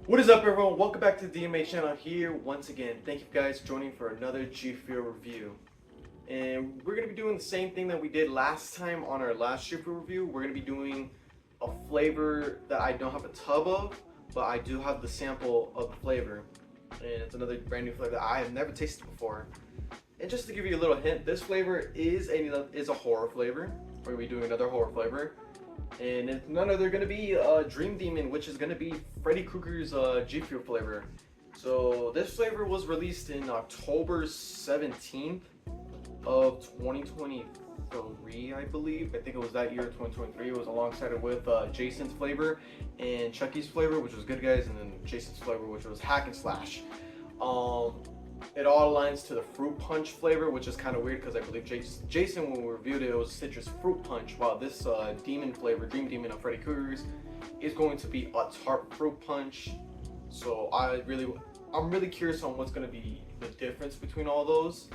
What is up, everyone? Welcome back to the DMA channel here once again. Thank you guys for joining for another GFUEL review. And we're going to be doing the same thing that we did last time on our last GFUEL review. We're going to be doing a flavor that I don't have a tub of, but I do have the sample of the flavor. And it's another brand new flavor that I have never tasted before. And just to give you a little hint, this flavor is a horror flavor. We're going to be doing another horror flavor. And it's none other going to be Dream Demon, which is going to be Freddy Krueger's GFUEL flavor. So this flavor was released in October 17th of 2023, I believe. I think it was that year, 2023. It was alongside it with Jason's flavor and Chucky's flavor, which was good guys, and then Jason's flavor, which was hack and slash. It all aligns to the fruit punch flavor, which is kind of weird because I believe Jason, when we reviewed it, it was citrus fruit punch, while this demon flavor, Dream Demon of Freddy Krueger's, is going to be a tart fruit punch. So I'm really curious on what's going to be the difference between all those.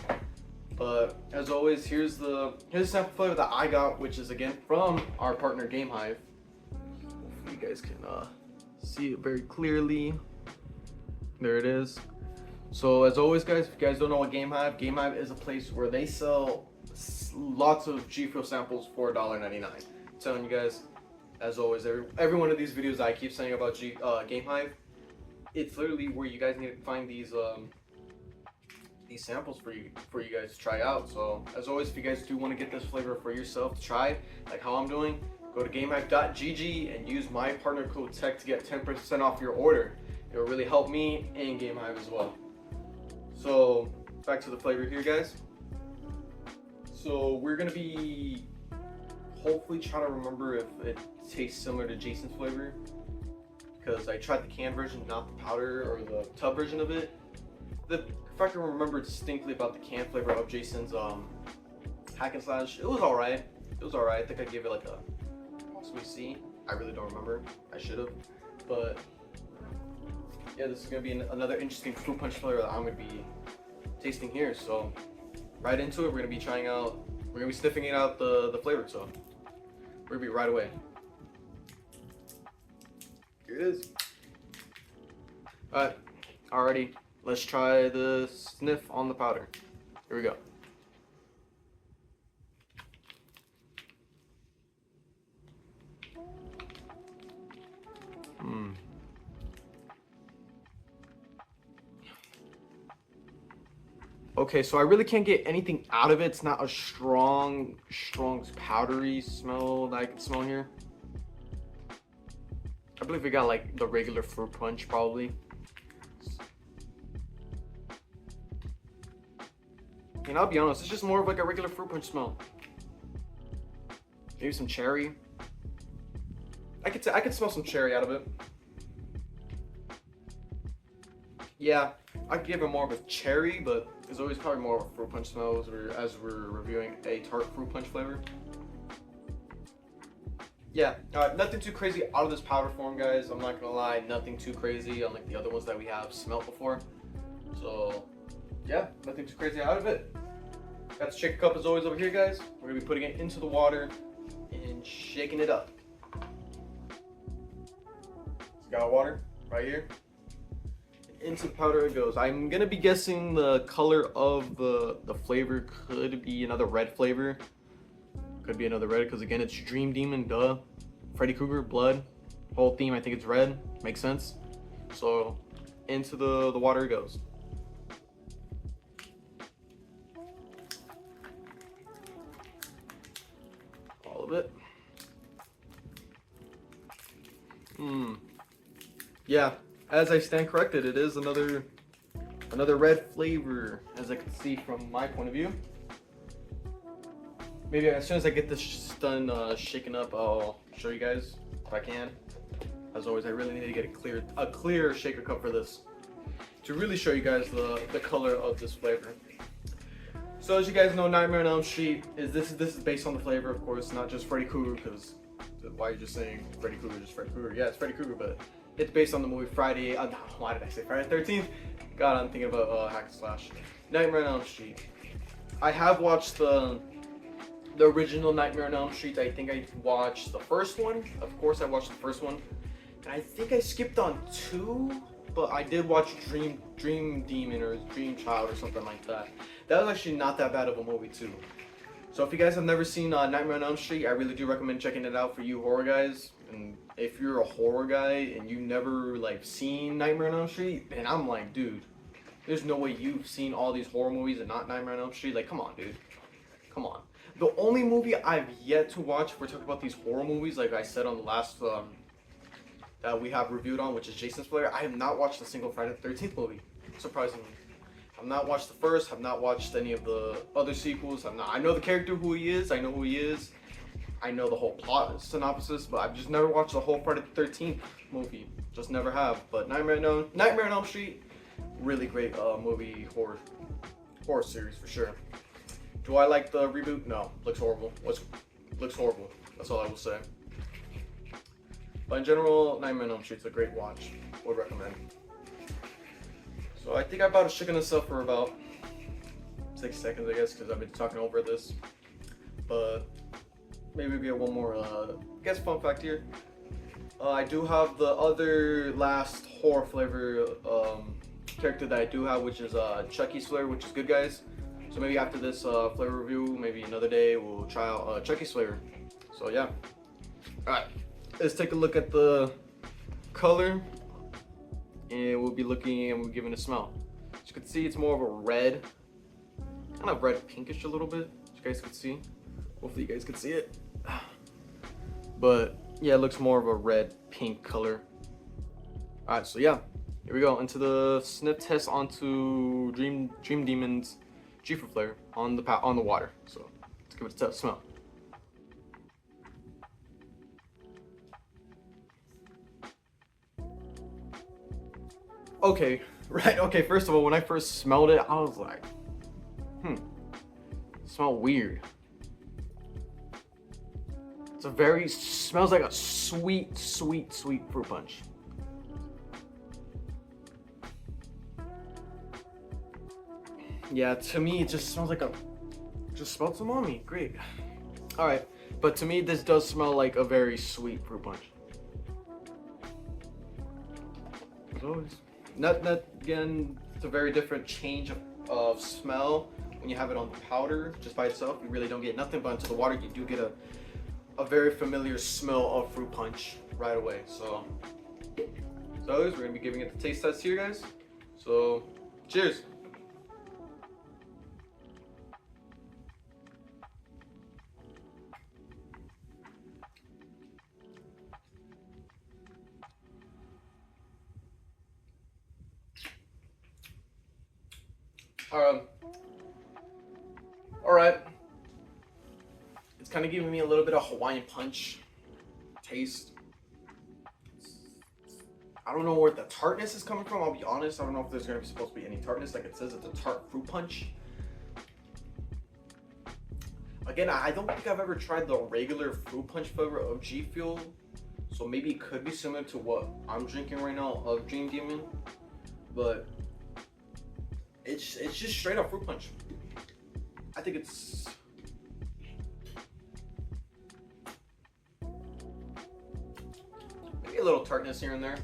But as always, here's the sample flavor that I got, which is again from our partner Game Hive. Hopefully you guys can see it very clearly. There it is. So as always, guys, if you guys don't know what Game Hive is a place where they sell lots of GFUEL samples for $1.99. I'm telling you guys, as always, every one of these videos I keep saying about Game Hive, it's literally where you guys need to find these samples for you guys to try out. So as always, if you guys do want to get this flavor for yourself to try, like how I'm doing, go to gamehive.gg and use my partner code TECH to get 10% off your order. It will really help me and Game Hive as well. So back to the flavor here, guys. So we're gonna be hopefully trying to remember if it tastes similar to Jason's flavor, because I tried the canned version, not the powder or the tub version of it. If I can remember distinctly about the canned flavor of Jason's hack and slash, it was alright. It was alright. I think I gave it like a sweet C. I really don't remember. I should have, but yeah, this is gonna be another interesting fruit punch flavor that I'm gonna be tasting here. So right into it, we're gonna be sniffing it out the flavor. So we're gonna be right away. Here it is. Alright, alrighty, let's try the sniff on the powder. Here we go. Okay, so I really can't get anything out of it. It's not a strong powdery smell that I can smell here. I believe we got like the regular fruit punch probably. And I'll be honest, it's just more of like a regular fruit punch smell. Maybe some cherry. I could smell some cherry out of it. Yeah, I'd give it more of a cherry, but there's always probably more of a fruit punch smell as we're reviewing a tart fruit punch flavor. Yeah, nothing too crazy out of this powder form, guys. I'm not gonna lie, nothing too crazy unlike the other ones that we have smelt before. So yeah, nothing too crazy out of it. Got the shaker cup as always over here, guys. We're gonna be putting it into the water and shaking it up. Got water right here. Into powder it goes. I'm gonna be guessing the color of the flavor could be another red flavor. Could be another red because again it's Dream Demon, duh. Freddy Krueger, blood. Whole theme I think it's red. Makes sense. So into the water it goes. All of it. Yeah. As I stand corrected, it is another red flavor, as I can see from my point of view. Maybe as soon as I get this done shaken up, I'll show you guys if I can. As always, I really need to get a clear shaker cup for this to really show you guys the color of this flavor. So as you guys know, Nightmare on Elm Street this is based on the flavor, of course, not just Freddy Krueger, because why are you just saying Freddy Krueger, just Freddy Krueger? Yeah, it's Freddy Krueger, but it's based on the movie Friday. Why did I say Friday the 13th? God, I'm thinking about hack and slash. Nightmare on Elm Street. I have watched the original Nightmare on Elm Street. I think I watched the first one. Of course, I watched the first one. I think I skipped on 2, but I did watch Dream Demon or Dream Child or something like that. That was actually not that bad of a movie too. So if you guys have never seen Nightmare on Elm Street, I really do recommend checking it out for you horror guys. And if you're a horror guy and you never like seen Nightmare on Elm Street, then I'm like, dude, there's no way you've seen all these horror movies and not Nightmare on Elm Street. Like, come on, dude. Come on. The only movie I've yet to watch, if we're talking about these horror movies, like I said on the last that we have reviewed on, which is Jason's Player, I have not watched a single Friday the 13th movie, surprisingly. I've not watched the first, have not watched any of the other sequels. I know the character, who he is, I know who he is. I know the whole plot synopsis, but I've just never watched the whole Friday the 13th movie. Just never have. But Nightmare on Elm Street, really great movie, horror series for sure. Do I like the reboot? No, looks horrible. Looks horrible. That's all I will say. But in general, Nightmare on Elm Street's a great watch. Would recommend. So I think I about shook this up for about 6 seconds, I guess, because I've been talking over this. But maybe we get one more, I guess, fun fact here. I do have the other last horror flavor character that I do have, which is Chucky's flavor, which is good, guys. So maybe after this flavor review, maybe another day, we'll try out Chucky's flavor. So yeah. Alright, let's take a look at the color. And we'll be looking and we'll give it a smell. As you can see, it's more of a red, kind of red pinkish a little bit, as you guys can see. Hopefully you guys can see it. But yeah, it looks more of a red pink color. Alright, so yeah, here we go into the sniff test onto Dream Demon's GFUEL flavor on the water. So let's give it a smell. Okay, right, okay, first of all, when I first smelled it, I was like, it smells weird. Smells like a sweet fruit punch. Yeah, to me, it just smells like just smelled some on me, great. All right, but to me, this does smell like a very sweet fruit punch. As always. Not again, it's a very different change of smell when you have it on the powder just by itself. You really don't get nothing, but into the water you do get a very familiar smell of fruit punch right away. So as always, we're gonna be giving it the taste test here, guys. So cheers. Alright. It's kind of giving me a little bit of Hawaiian punch taste. I don't know where the tartness is coming from, I'll be honest. I don't know if there's going to be supposed to be any tartness. Like it says, it's a tart fruit punch. Again, I don't think I've ever tried the regular fruit punch flavor of GFUEL. So maybe it could be similar to what I'm drinking right now of Dream Demon. But it's just straight up fruit punch. I think it's maybe a little tartness here and there,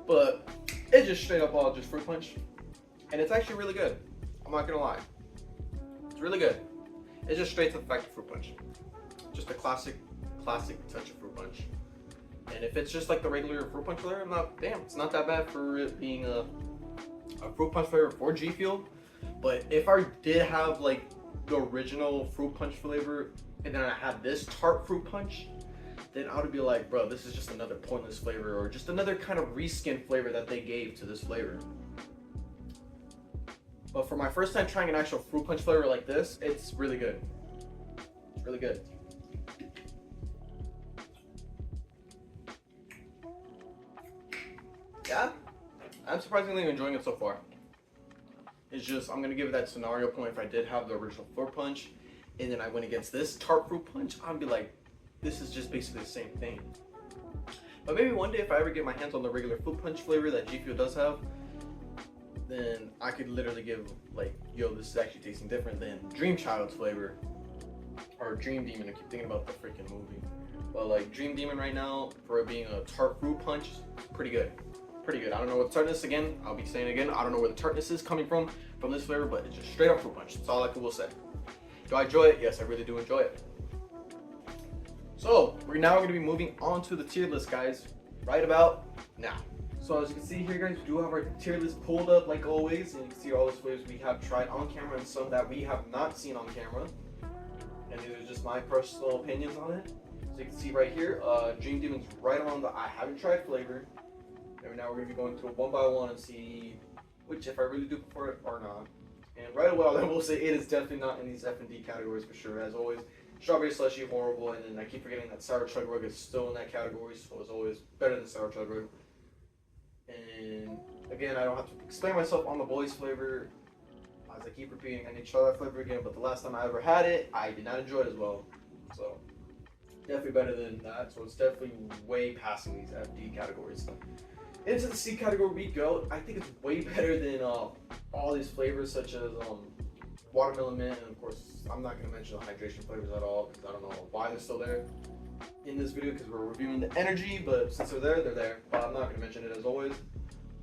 but it's just straight up all just fruit punch, and it's actually really good. I'm not gonna lie, it's really good. It's just straight to the fact of fruit punch, just a classic touch of fruit punch. And if it's just like the regular fruit punch flavor, it's not that bad for it being a fruit punch flavor for GFUEL. But if I did have like the original fruit punch flavor and then I had this tart fruit punch, then I would be like, bro, this is just another pointless flavor or just another kind of reskin flavor that they gave to this flavor. But for my first time trying an actual fruit punch flavor like this, it's really good. It's really good. Yeah, I'm surprisingly enjoying it so far. It's just, I'm gonna give it that scenario point if I did have the original fruit punch and then I went against this tart fruit punch, I'd be like, this is just basically the same thing. But maybe one day if I ever get my hands on the regular fruit punch flavor that GFUEL does have, then I could literally give like, yo, this is actually tasting different than Dream Child's flavor or Dream Demon. I keep thinking about the freaking movie. But like Dream Demon right now, for it being a tart fruit punch, pretty good. Pretty good. I don't know what tartness, again, I'll be saying again, I don't know where the tartness is coming from this flavor, but it's just straight up fruit punch. That's all I will say. Do I enjoy it? Yes, I really do enjoy it. So we're now going to be moving on to the tier list, guys, right about now. So as you can see here, guys, we do have our tier list pulled up like always, and you can see all the flavors we have tried on camera and some that we have not seen on camera. And these are just my personal opinions on it. So you can see right here, Dream Demon's right around the I haven't tried flavor. And now we're going to be going through one by one and see which, if I really do prefer it or not. And right away, I will say it is definitely not in these F&D categories for sure. As always, strawberry slushy, horrible, and then I keep forgetting that sour chug rug is still in that category, so it's always better than sour chug rug. And again, I don't have to explain myself on the boys flavor. As I keep repeating, I need to try that flavor again, but the last time I ever had it, I did not enjoy it as well. So definitely better than that. So it's definitely way passing these FD categories. Into the C category we go. I think it's way better than all these flavors such as watermelon mint, and of course I'm not going to mention the hydration flavors at all because I don't know why they're still there in this video because we're reviewing the energy, but since they're there, they're there. But I'm not going to mention it as always.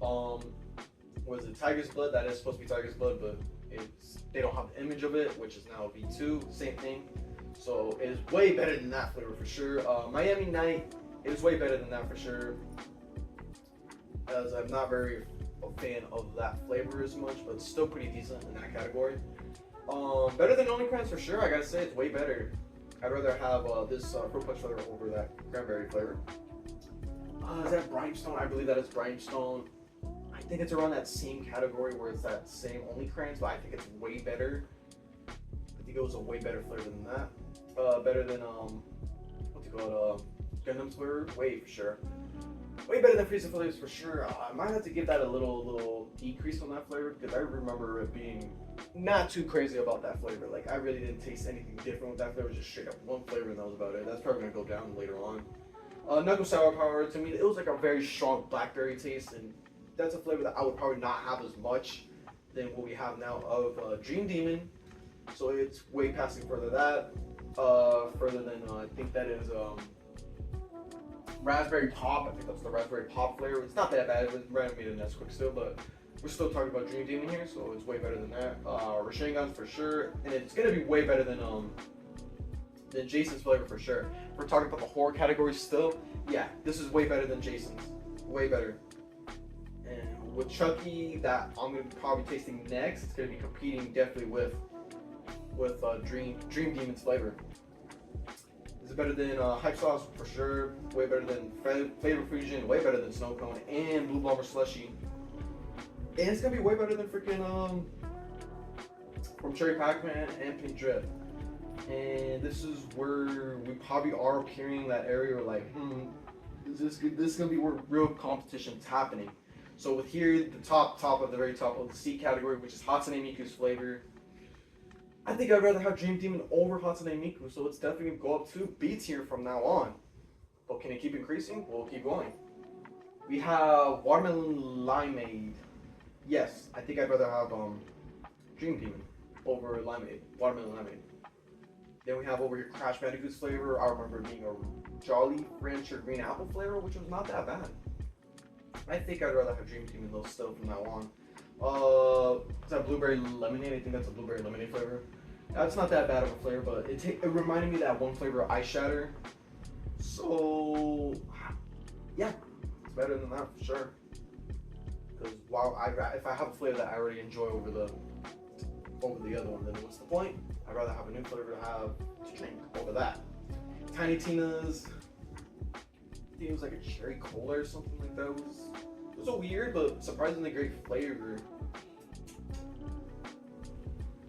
Was it Tiger's Blood? That is supposed to be Tiger's Blood, but they don't have the image of it, which is now V2, same thing. So it is way better than that flavor for sure. Miami Night is way better than that for sure, as I'm not very a fan of that flavor as much, but it's still pretty decent in that category. Better than Only Crans for sure. I gotta say it's way better. I'd rather have this fruit punch flavor over that cranberry flavor. Is that Brimstone? I believe that is Brimstone. I think it's around that same category where it's that same Only Crans, but I think it's way better. I think it was a way better flavor than that. Better than what's it called? Gundam's flavor, way for sure. Way better than Freezer flavors for sure. I might have to give that a little decrease on that flavor because I remember it being not too crazy about that flavor. Like I really didn't taste anything different with that flavor. Just straight up one flavor and that was about it. That's probably gonna go down later on. Knuckle Sour Power, to me, it was like a very strong blackberry taste, and that's a flavor that I would probably not have as much than what we have now of Dream Demon. So it's way passing further that. Further than I think that is Raspberry Pop. I think that's the Raspberry Pop flavor. It's not that bad. It was made in Nesquik still, but we're still talking about Dream Demon here, so it's way better than that. Rashangan's for sure, and it's gonna be way better than Jason's flavor for sure. If we're talking about the horror category still, yeah, this is way better than Jason's. Way better. And with Chucky, that I'm gonna be probably tasting next, it's gonna be competing definitely with Dream Demon's flavor. Is it better than Hype Sauce for sure? Way better than Flavor Fusion. Way better than Snow Cone and Blue Bomber Slushy. And it's gonna be way better than freaking from Cherry Pac-Man and Pink Drip. And this is where we probably are appearing in that area where like, this is gonna be where real competition's happening. So with here, the top of the very top of the C category, which is Hatsune Miku's flavor. I think I'd rather have Dream Demon over Hatsune Miku, so it's definitely going to go up to B tier from now on. But can it keep increasing? We'll keep going. We have Watermelon Limeade. Yes, I think I'd rather have Dream Demon over Limeade, Watermelon Limeade. Then we have over here Crash Bandicoot's flavor. I remember it being a Jolly Rancher Green Apple flavor, which was not that bad. I think I'd rather have Dream Demon though still from now on. Is that Blueberry Lemonade? I think that's a Blueberry Lemonade flavor. That's not that bad of a flavor, but it reminded me of that one flavor, Ice Shatter. So, yeah, it's better than that for sure. Because if I have a flavor that I already enjoy over the other one, then what's the point? I'd rather have a new flavor to have to drink over that. Tiny Tina's, I think it was like a cherry cola or something like that. It was a weird but surprisingly great flavor.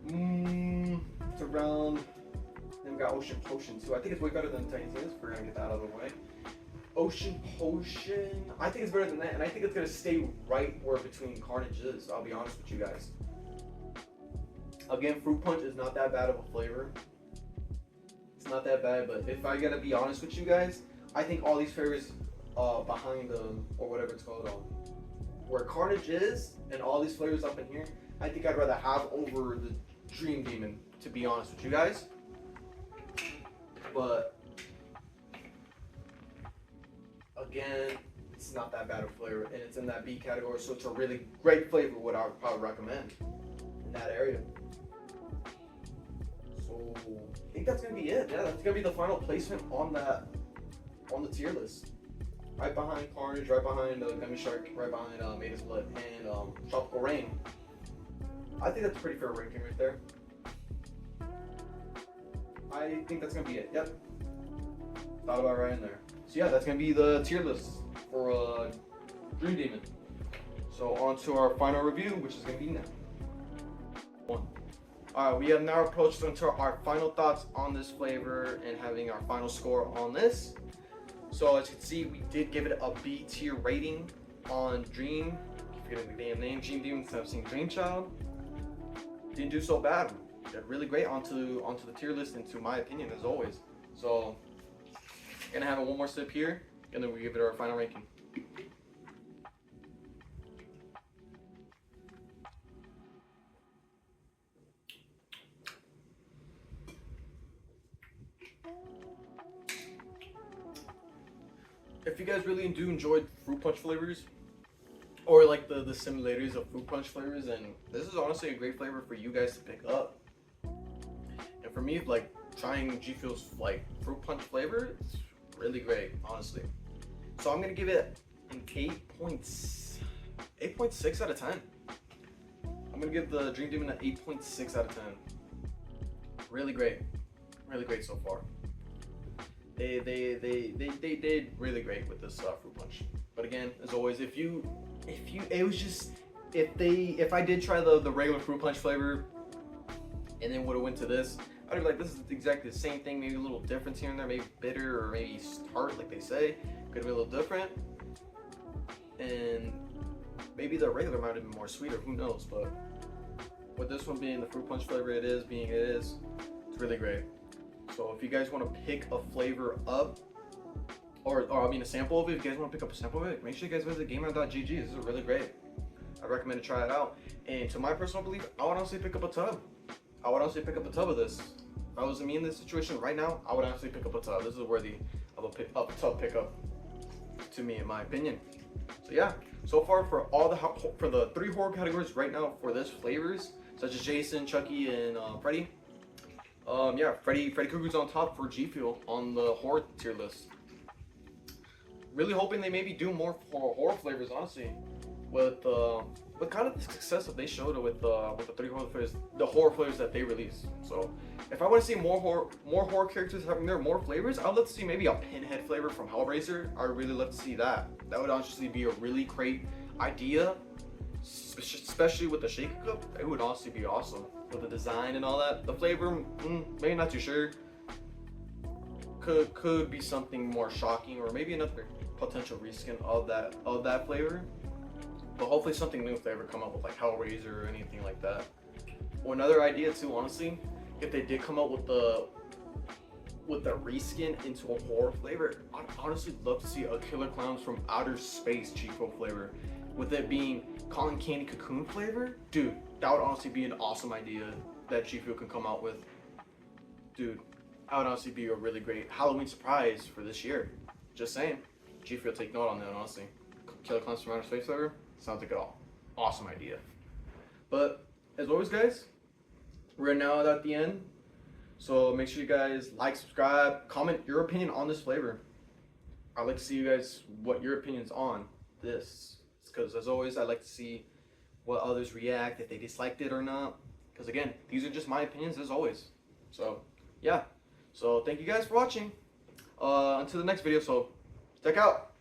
It's around. Then we got Ocean Potion too. I think it's way better than Tiny Tina's. We're gonna get that out of the way. Ocean Potion, I think it's better than that, and I think it's gonna stay right where Between Carnage is. I'll be honest with you guys. Again, Fruit Punch is not that bad of a flavor. It's not that bad, but if I gotta be honest with you guys, I think all these flavors behind or whatever it's called, where Carnage is, and all these flavors up in here, I think I'd rather have over the Dream Demon, to be honest with you guys. But again, it's not that bad of flavor, and it's in that B category, so it's a really great flavor. What I would probably recommend in that area. So I think that's gonna be it. Yeah, that's gonna be the final placement on the tier list. Right behind Carnage, right behind Gummy Shark, right behind Made of Blood, and Tropical Rain. I think that's a pretty fair ranking right there. I think that's gonna be it. Yep. Thought about right in there. So yeah, that's gonna be the tier list for Dream Demon. So on to our final review, which is gonna be now. Alright, we have now approached into our final thoughts on this flavor and having our final score on this. So as you can see, we did give it a B tier rating on Dream. Keep forgetting the damn name, Dream Demon instead of seeing Dream Child. Didn't do so bad. Did really great onto the tier list, into my opinion, as always. So gonna have one more sip here, and then we give it our final ranking. If you guys really do enjoy fruit punch flavors, or like the similarities of fruit punch flavors, and this is honestly a great flavor for you guys to pick up. And for me, like trying GFUEL's like fruit punch flavor, it's really great, honestly. So I'm gonna give it an 8.6 out of 10. I'm gonna give the Dream Demon an 8.6 out of 10. Really great so far. They did really great with this fruit punch. But again, as always, if I did try the regular fruit punch flavor and then would have went to this, I'd be like, this is exactly the same thing, maybe a little difference here and there, maybe bitter or maybe tart, like they say, could be a little different, and maybe the regular might have been more sweeter, who knows. But with this one being the fruit punch flavor it is, it's really great. So if you guys want to pick a flavor up, or I mean a sample of it, if you guys want to pick up a sample of it, make sure you guys visit gamer.gg. This is really great. I recommend to try it out. And to my personal belief, I would honestly pick up a tub. I would honestly pick up a tub of this. If I was me in this situation right now, I would honestly pick up a tub. This is worthy of a tub pickup, to me, in my opinion. So yeah, so far for the 3 horror categories right now for this flavors, such as Jason, Chucky, and Freddy. Yeah, Freddy Krueger's on top for GFUEL on the horror tier list. Really hoping they maybe do more horror flavors, honestly, with kind of the success that they showed with the 3 horror flavors, the horror flavors that they released. So if I want to see more horror characters having their more flavors, I'd love to see maybe a Pinhead flavor from Hellraiser. I'd really love to see that. That would honestly be a really great idea, especially with the shaker cup. It would honestly be awesome with the design and all that. The flavor, maybe not too sure. Could be something more shocking, or maybe another potential reskin of that flavor. But hopefully something new flavor come up with like Hellraiser or anything like that. Or another idea too, honestly, if they did come out with the reskin into a horror flavor, I'd honestly love to see a Killer Clowns from Outer Space GFUEL flavor, with it being cotton candy cocoon flavor. Dude, that would honestly be an awesome idea that GFUEL can come out with. Dude, that would honestly be a really great Halloween surprise for this year. Just saying. GFUEL take note on that, honestly. Killer Clowns from Outer Space flavor sounds like an awesome idea. But as always, guys, we're now at the end. So make sure you guys like, subscribe, comment your opinion on this flavor. I'd like to see you guys what your opinion's on this, because as always, I like to see what others react, if they disliked it or not. Because again, these are just my opinions as always. So yeah. So thank you guys for watching. Until the next video. So check out.